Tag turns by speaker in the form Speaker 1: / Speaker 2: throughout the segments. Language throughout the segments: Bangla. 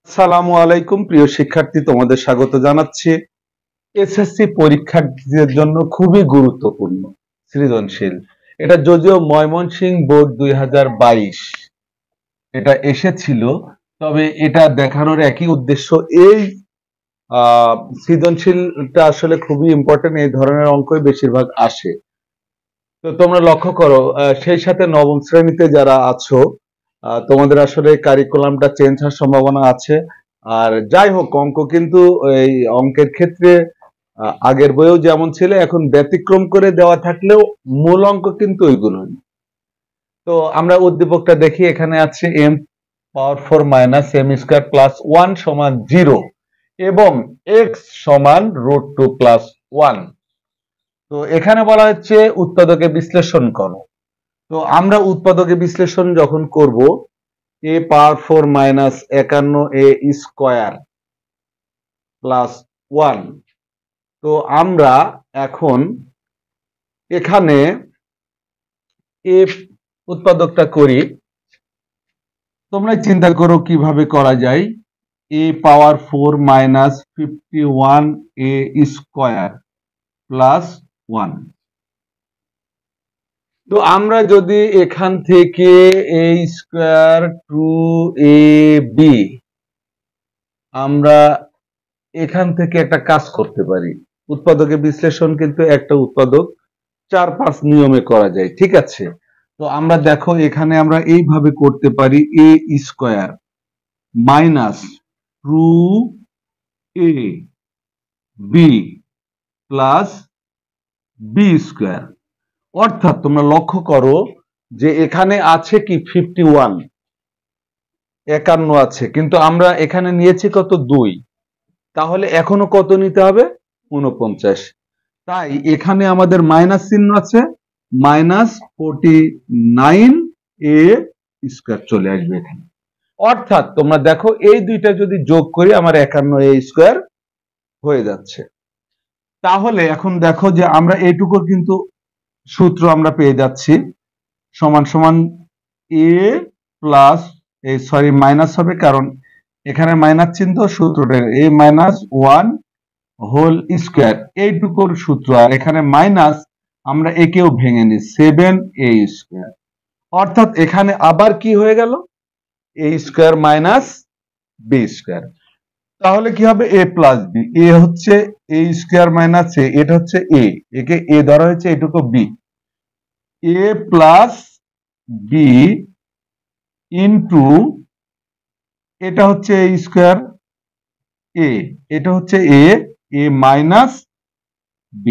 Speaker 1: আসসালামু আলাইকুম প্রিয় শিক্ষার্থী, তোমাদের স্বাগত জানাচ্ছি। এসএসসি পরীক্ষার্থীদের জন্য খুবই গুরুত্বপূর্ণ সৃজনশীল। এটা যদিও ময়মনসিংহ বোর্ড 2022 এটা এসেছিল, তবে এটা দেখানোর একই উদ্দেশ্য। এই সৃজনশীলটা আসলে খুবই ইম্পর্টেন্ট, এই ধরনের অঙ্কই বেশিরভাগ আসে। তো তোমরা লক্ষ্য করো, সেই সাথে নবম শ্রেণীতে যারা আছো, তোমাদের আসলে কারিকুলামটা চেঞ্জ হওয়ার সম্ভাবনা আছে। আর যাই হোক, অঙ্ক কিন্তু এই অঙ্কের ক্ষেত্রে আগের বইও যেমন ছিল, এখন ব্যতিক্রম করে দেওয়া থাকলেও মূল অঙ্ক কিন্তু ওইগুলোই। তো আমরা উদ্দীপকটা দেখি, এখানে আছে m পাওয়ার 4 মাইনাস m স্কয়ার প্লাস 1 সমান 0 এবং x সমান √2 প্লাস 1। তো এখানে বলা হচ্ছে উৎপাদকে বিশ্লেষণ করো। তো আমরা উৎপাদকে বিশ্লেষণ যখন করব, a power 4 minus 51 a square plus 1। তো আমরা এখন এখানে এ উৎপাদকটা করি। তোমরা চিন্তা করো কিভাবে করা যায়। a power 4 minus 51 a square plus 1। তো আমরা যদি এখান থেকে a স্কয়ার 2ab আমরা এখান থেকে একটা কাজ করতে পারি। উৎপাদকে বিশ্লেষণ কিন্তু একটা উৎপাদক 4-5 নিয়মে করা যায়, ঠিক আছে। তো আমরা দেখো এখানে আমরা এইভাবে করতে পারি, a square minus 2ab plus b square. অর্থাৎ তোমরা লক্ষ্য করো যে এখানে আছে কি 51 আছে, কিন্তু আমরা এখানে নিয়েছি কত 2, তাহলে এখনো কত নিতে হবে 49। তাই এখানে আমাদের মাইনাস চিহ্ন আছে, -49 a স্কয়ার চলে আসবে এখানে। অর্থাৎ তোমরা দেখো এই দুইটা যদি যোগ করি আমার 51 a স্কয়ার হয়ে যাচ্ছে। তাহলে এখন দেখো যে আমরা এইটুকুর কিন্তু সূত্র আমরা পেয়ে যাচ্ছি, সমান সমান a প্লাস মাইনাস হবে, কারণ এখানে মাইনাস চিহ্ন, সূত্রটা a মাইনাস 1 হোল স্কয়ার, এইটুকুর সূত্র। আর এখানে মাইনাস আমরা একেও ভেঙে নিই, 7a স্কয়ার। অর্থাৎ এখানে আবার কি হয়ে গেল, a square minus b square. তাহলে কি হবে, a প্লাস b। a হচ্ছে a স্কয়ার মাইনাস a, এটা হচ্ছে a, একে a ধরা হয়েছে, এটুকু b। a plus b into এটা হচ্ছে a স্কয়ার a, এটা হচ্ছে a মাইনাস b।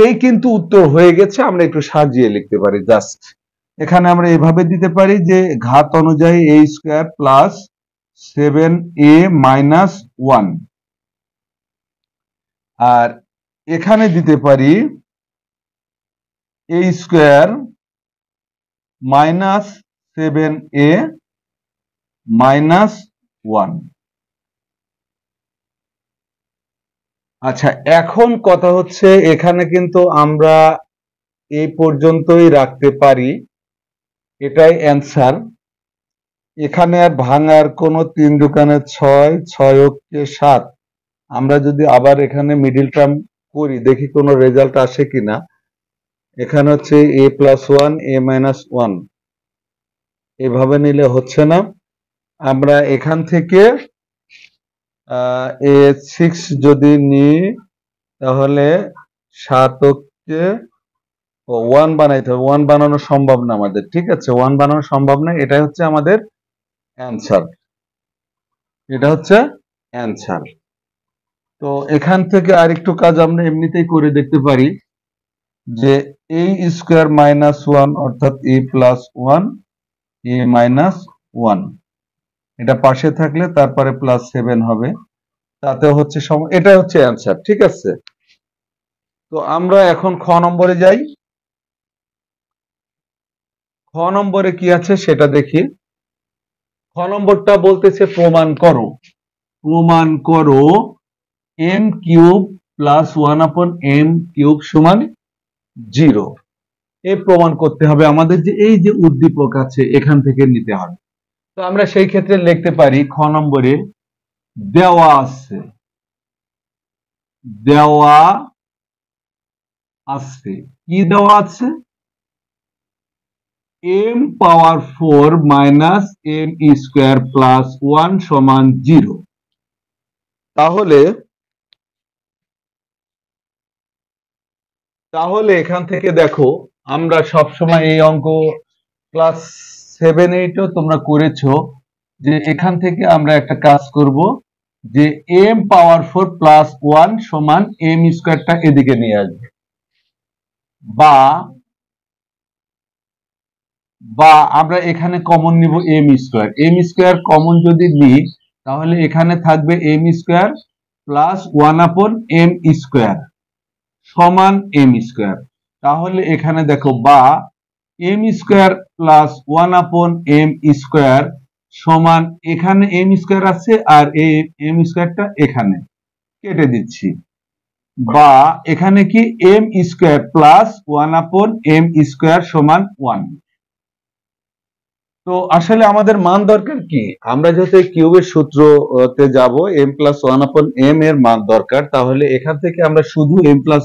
Speaker 1: এই কিন্তু উত্তর হয়ে গেছে। আমরা একটু সাজিয়ে লিখতে পারি জাস্ট। এখানে আমরা এভাবে দিতে পারি যে ঘাত অনুযায়ী a square plus 7a minus 1, আর এখানে দিতে পারি a square minus 7a minus 1। আচ্ছা, এখন কথা হচ্ছে এখানে কিন্তু আমরা এই পর্যন্তই রাখতে পারি, এটাই অ্যান্সার। এখানে আর ভাঙার কোনো 3 দোকানে 6, 6 অক্ষে 7। আমরা যদি আবার এখানে মিডিল টার্ম করি, দেখি কোনো রেজাল্ট আসে কিনা। এখানে হচ্ছে a প্লাস 1 a মাইনাস 1, এভাবে নিলে হচ্ছে না। আমরা এখান থেকে a6 যদি নিই, তাহলে 7 অক্ষে 1 বানাইতে হবে। 1 বানানো সম্ভব না আমাদের, ঠিক আছে, 1 বানানো সম্ভব না। এটা হচ্ছে আমাদের অ্যান্সার, এটা হচ্ছে অ্যান্সার। তো এখান থেকে আরেকটু কাজ আমরা এমনিতেই করে দেখতে পারি, যে a স্কয়ার মাইনাস 1 অর্থাৎ a প্লাস 1 a মাইনাস 1, এটা পাশে থাকলে তারপরে প্লাস 7 হবে, তাতে হচ্ছে এটা হচ্ছে অ্যান্সার, ঠিক আছে। তো আমরা এখন খ নম্বরে যাই। খ নম্বরে কি আছে সেটা দেখি। খ নম্বরটা বলতেছে প্রমাণ করো, প্রমাণ করো m cube plus 1/m cube সমান 0। এই প্রমাণ করতে হবে আমাদের, যে এই যে উদ্দীপক আছে এখান থেকে নিতে হবে। তো আমরা সেই ক্ষেত্রে লিখতে পারি খ নম্বরে দেওয়া আছে, দেওয়া আছে, কি দেওয়া আছে? m পাওয়ার 4 মাইনাস m স্কোয়ার প্লাস 1 সমান 0। তাহলে তাহলে এখান থেকে দেখো, আমরা সবসময় এই অঙ্ক ক্লাস 7-8ও তোমরা করেছো, যে এখান থেকে আমরা একটা কাজ করব, যে m পাওয়ার 4 প্লাস 1 সমান m স্কোয়ারটা এদিকে নিয়ে আসবে, বা বা আমরা এখানে কমন নিব m স্কোয়ার কমন যদি নিই, তাহলে এখানে থাকবে m square plus 1/m square সমান m স্কোয়ার। তাহলে এখানে দেখো, বা m square plus 1/m square সমান, এখানে m স্কোয়ার আছে আর এই m স্কোয়ারটা এখানে কেটে দিচ্ছি, বা এখানে কি m square plus 1/m square সমান 1। তো আসলে আমাদের মান দরকার কি, আমরা যেহেতু কিউবের সূত্রতে যাব, m প্লাস 1/m এর মান দরকার, তাহলে এখান থেকে আমরা শুধু m প্লাস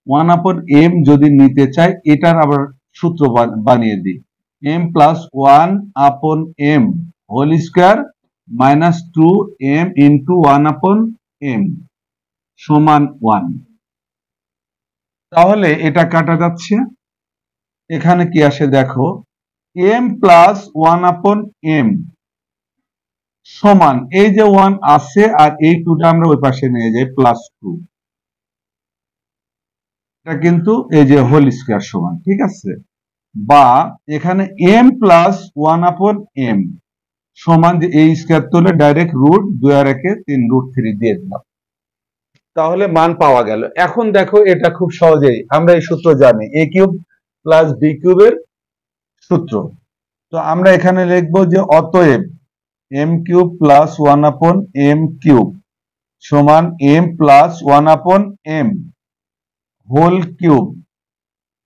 Speaker 1: 1/m যদি নিতে চাই, এটার আবার সূত্র বানিয়ে দিই, m plus 1/m whole square minus 2m into 1/m সমান 1। তাহলে এটা কাটা যাচ্ছে, এখানে কি আসে দেখো, m প্লাস 1/m সমান, এই যে 1 আছে আর এই 2টা আমরা ওই পাশে নিয়ে যাই, প্লাস 2, এটা কিন্তু এই যে হোল স্কোয়ার সমান, ঠিক আছে। বা এখানে m প্লাস 1/m সমান, যে এই স্কোয়ার তুলে ডাইরেক্ট রুট 2 আর 1 3 √3 দিয়ে দিলাম, তাহলে মান পাওয়া গেল। এখন দেখো, এটা খুব সহজেই আমরা এই সূত্র জানি, a কিউব প্লাস b কিউবের সূত্র। তো আমরা এখানে লিখবো যে অতএব m cube plus 1/m cube সমান m plus 1/m whole cube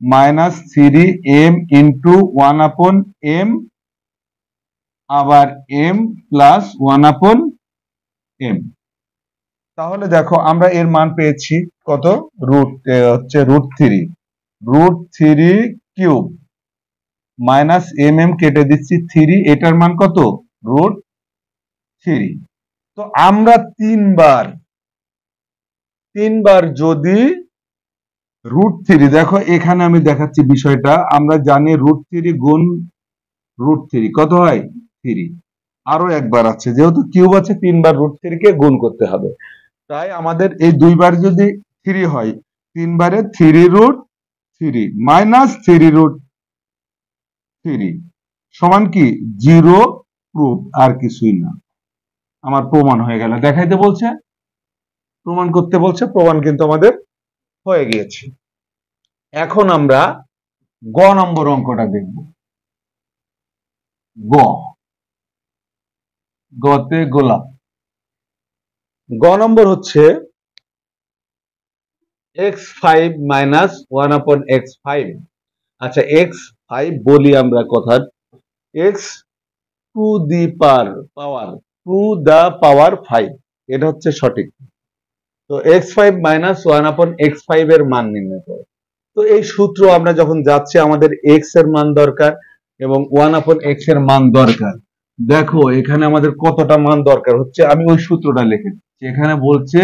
Speaker 1: minus 3m into 1/m আবার m প্লাস 1/m। তাহলে দেখো, আমরা এর মান পেয়েছি কত, হচ্ছে √3 কিউব মাইনাস কেটে দিচ্ছি 3, এটার মান কত, √3। তো আমরা তিনবার যদি √3, দেখো এখানে আমি দেখাচ্ছি বিষয়টা, আমরা জানি √3 গুণ √3 কত হয়, 3। আরো একবার আছে, যেহেতু কিউব আছে, 3বার √3 কে গুণ করতে হবে, তাই আমাদের এই 2বার যদি 3 হয়, 3বারে 3√3 মাইনাস 3√3 সমান কি 0, প্রুফ, আর কিছুই না। আমার প্রমাণ হয়ে গেল, দেখাইতে বলছে, প্রমাণ করতে বলছে, প্রমাণ কিন্তু আমাদের হয়ে গিয়েছে। এখন আমরা গ নম্বর অঙ্কটা দেখব। গতে গোলাপ। গ নম্বর হচ্ছে x5 মাইনাস 1/x5। আচ্ছা, x5 বলি আমরা কথা, x টু দি পাওয়ার 5, এটা হচ্ছে সঠিক। তো x5 মাইনাস 1/x5 এর মান নির্ণয় করো। তো এই সূত্র আমরা যখন যাচ্ছি, আমাদের x এর মান দরকার এবং 1/x এর মান দরকার। দেখো এখানে আমাদের কতটা মান দরকার হচ্ছে, আমি ওই সূত্রটা লিখে দিচ্ছি। এখানে বলছে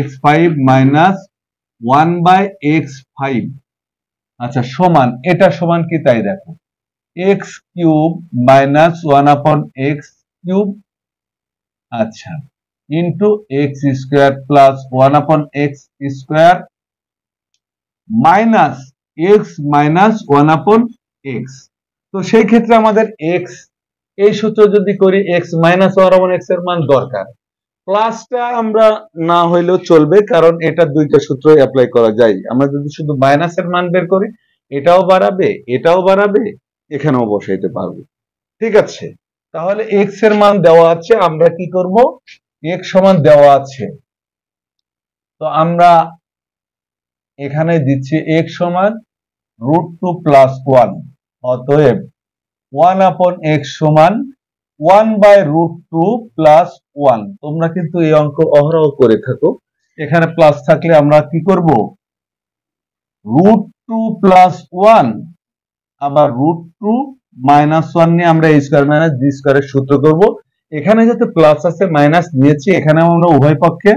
Speaker 1: x5 মাইনাস 1/x5, আচ্ছা সমান, এটা সমান কি তাই দেখো, x cube minus 1/x cube, আচ্ছা, into x square plus 1/x square minus x minus 1/x। তো সেই ক্ষেত্রে আমাদের x, এই সূত্র যদি করি, x মাইনাস 1/x এর মান দরকার। প্লাসটা আমরা না হইলেও চলবে, কারণ এটা দুইটা সূত্র অ্যাপ্লাই করা যায়। আমরা যদি শুধু মাইনাসের মান বের করি, এটাও বাড়াবে, এটাও বাড়াবে, এখানেও বসাইতে পারবো, ঠিক আছে। তাহলে x এর মান দেওয়া আছে, আমরা কি করব, x সমান দেওয়া আছে, তো আমরা এখানে দিচ্ছি x সমান √2 প্লাস 1, অতএব 1/x সমান 1/√2 প্লাস 1। তোমরা কিন্তু এই অঙ্ক অহরহ করে থাকো। এখানে প্লাস থাকলে আমরা কি করব, √2 প্লাস 1, আবার √2 মাইনাস 1 নিয়ে আমরা a স্কয়ার মাইনাস b স্কয়ারের সূত্র করব। এখানে যেহেতু প্লাস আছে মাইনাস নিয়েছি, এখানে আমরা উভয় পক্ষে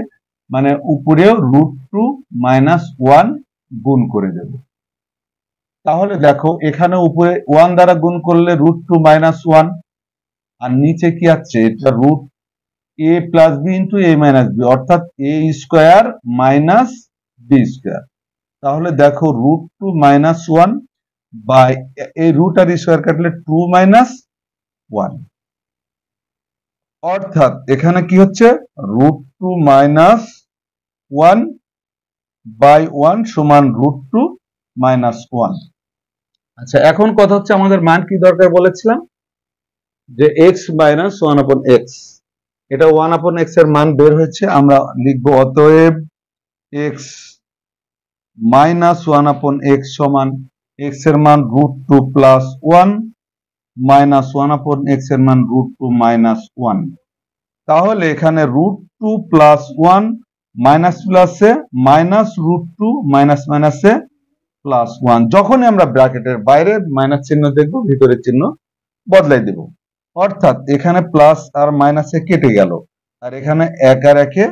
Speaker 1: মানে উপরেও √2 মাইনাস 1 গুণ করে দেব। তাহলে দেখো এখানে উপরে 1 দ্বারা গুণ করলে √2 মাইনাস 1, আর নিচে কি আছে, এটা root a plus B into a minus B, অর্থাৎ a square minus B square. তাহলে দেখো √2 মাইনাস 1 বাই এই রুট আর স্কয়ার কাটলে 2 মাইনাস 1, অর্থাৎ এখানে কি হচ্ছে, √2 মাইনাস 1 বাই 1 সমান √2 মাইনাস 1। আচ্ছা, এখন কথা হচ্ছে আমাদের মান কি দরকার বলেছিলাম, যে x মাইনাস 1/x, এটা 1/x এর মান বের হয়েছে। আমরা লিখবো অতএব x মাইনাস 1/x সমান x এর মান √2 প্লাস 1 মাইনাস 1/x এর মান √2 মাইনাস 1। তাহলে এখানে √2 প্লাস 1 মাইনাস প্লাসে মাইনাস √2 মাইনাস মাইনাসে প্লাস 1। যখনই আমরা ব্র্যাকেটের বাইরে মাইনাস চিহ্ন দেখব, ভিতরের চিহ্ন বদলাই দেব, অর্থাৎ এখানে প্লাস আর মাইনাসে কেটে গেল, আর এখানে 1 আর 1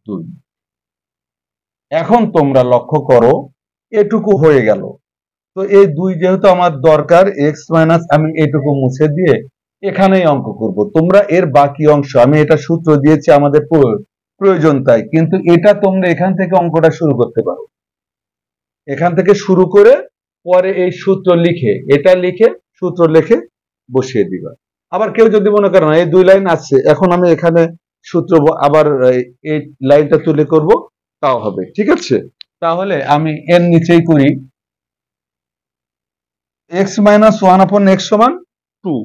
Speaker 1: 2। এখন তোমরা লক্ষ্য করো এটুকু হয়ে গেল। তো এই 2 যেহেতু আমার দরকার, x মাইনাস আমি এটুকু মুছে দিয়ে এখানেই অঙ্ক করব। তোমরা এর বাকি অংশ, আমি এটা সূত্র দিয়েছি আমাদের প্রয়োজন তাই, কিন্তু এটা তোমরা এখান থেকে অঙ্কটা শুরু করতে পারো। এখান থেকে শুরু করে পরে এই সূত্র লিখে, এটা লিখে সূত্র লিখে বসিয়ে দিবা। আবার কেউ যদি মনে করে না এই 2 লাইন আছে, এখন আমি এখানে সূত্র আবার এই লাইনটা তুলে করব, তাও হবে, ঠিক আছে। তাহলে আমি এর নিচেই করি, x মাইনাস 1/x সমান 2।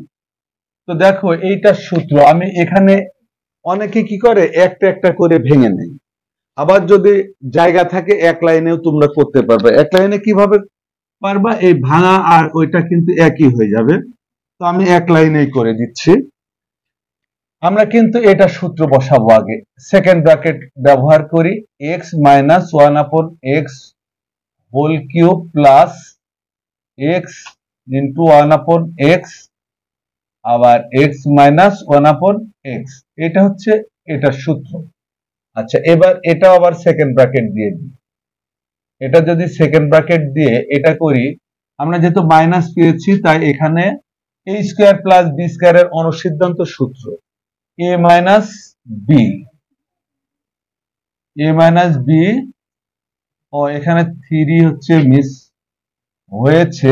Speaker 1: তো দেখো এইটা সূত্র আমি এখানে, অনেকে কি করে একটা একটা করে ভেঙে নেই। আবার যদি জায়গা থাকে এক লাইনেও তোমরা করতে পারবে। এক লাইনে কিভাবে পারবা, এই ভাঙা আর ওইটা কিন্তু একই হয়ে যাবে। তো আমি এক লাইনেই করে দিচ্ছি। আমরা কিন্তু এটা সূত্র বসাবো আগে, সেকেন্ড ব্র্যাকেট ব্যবহার করি, x minus 1/x whole cube plus x into 1/x আবার x মাইনাস 1/x, এটা হচ্ছে এটা সূত্র। আচ্ছা, এবার এটা আবার সেকেন্ড ব্র্যাকেট দিয়ে দিই। এটা যদি সেকেন্ড ব্র্যাকেট দিয়ে এটা করি, আমরা যেহেতু মাইনাস পেয়েছি তাই এখানে a স্কয়ার প্লাস b স্কয়ারের অনুসিদ্ধান্ত সূত্র a মাইনাস b, ও এখানে 3 হচ্ছে মিস হয়েছে,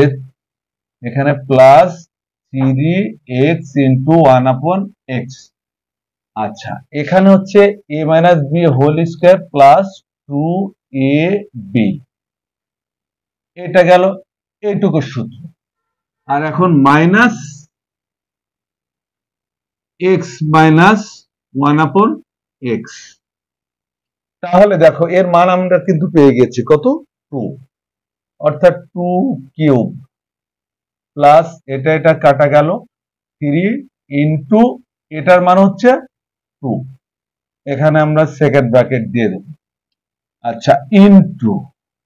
Speaker 1: এখানে প্লাস 3x ইন্টু 1/x। আচ্ছা, এখানে হচ্ছে a minus b whole square plus 2ab, এটা গেল এইটুকু সূত্র। আর এখন মাইনাস x মাইনাস 1/x, তাহলে দেখো এর মান আমরা কিন্তু পেয়ে গেছি কত, 2, অর্থাৎ 2 কিউব প্লাস এটা এটা কাটা গেল 3 ইন্টু এটার মান হচ্ছে 2, এখানে আমরা সেকেন্ড ব্র্যাকেট দিয়ে দেব। আচ্ছা, ইন্টু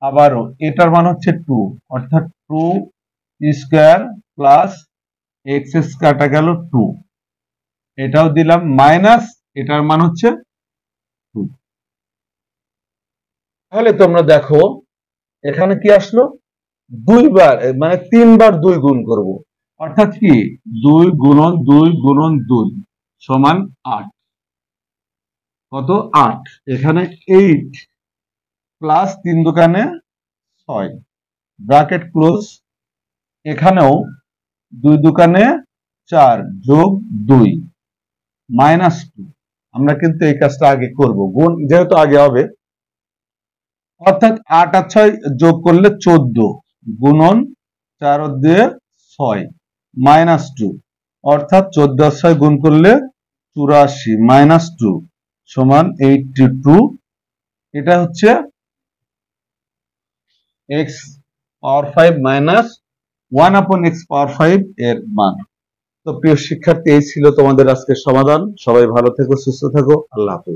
Speaker 1: আবারও এটার মান হচ্ছে 2, অর্থাৎ 2 স্কয়ার প্লাস এক্স কাটা গেল 2, এটাও দিলাম, মাইনাস এটার মান হচ্ছে 2। তাহলে তোমরা দেখো এখানে কি আসলো, 2 বার মানে 3 বার 2 গুণ করব, অর্থাৎ কি 2 গুণন 2 গুণন 2 সমান 8, কত 8, এখানে 8 প্লাস 3 দোকানে 6 ব্র্যাকেট ক্লোজ, এখানেও 2 দোকানে 4 যোগ 2 মাইনাস 2। আমরা কিন্তু এই কাজটা আগে করব, গুণ যেহেতু আগে হবে, অর্থাৎ 8 আর 6 যোগ করলে 14 গুণন 4 দিয়ে 6 মাইনাস 2, অর্থাৎ 14 আর 6 গুণ করলে 84 মাইনাস 2 সমান 82। এটা হচ্ছে x পাওয়ার 5 মাইনাস 1/x পাওয়ার 5 এর মান। তো প্রিয় শিক্ষার্থী, এই ছিল তোমাদের আজকের সমাধান। সবাই ভালো থেকো, সুস্থ থাকো। আল্লাহ হাফেজ।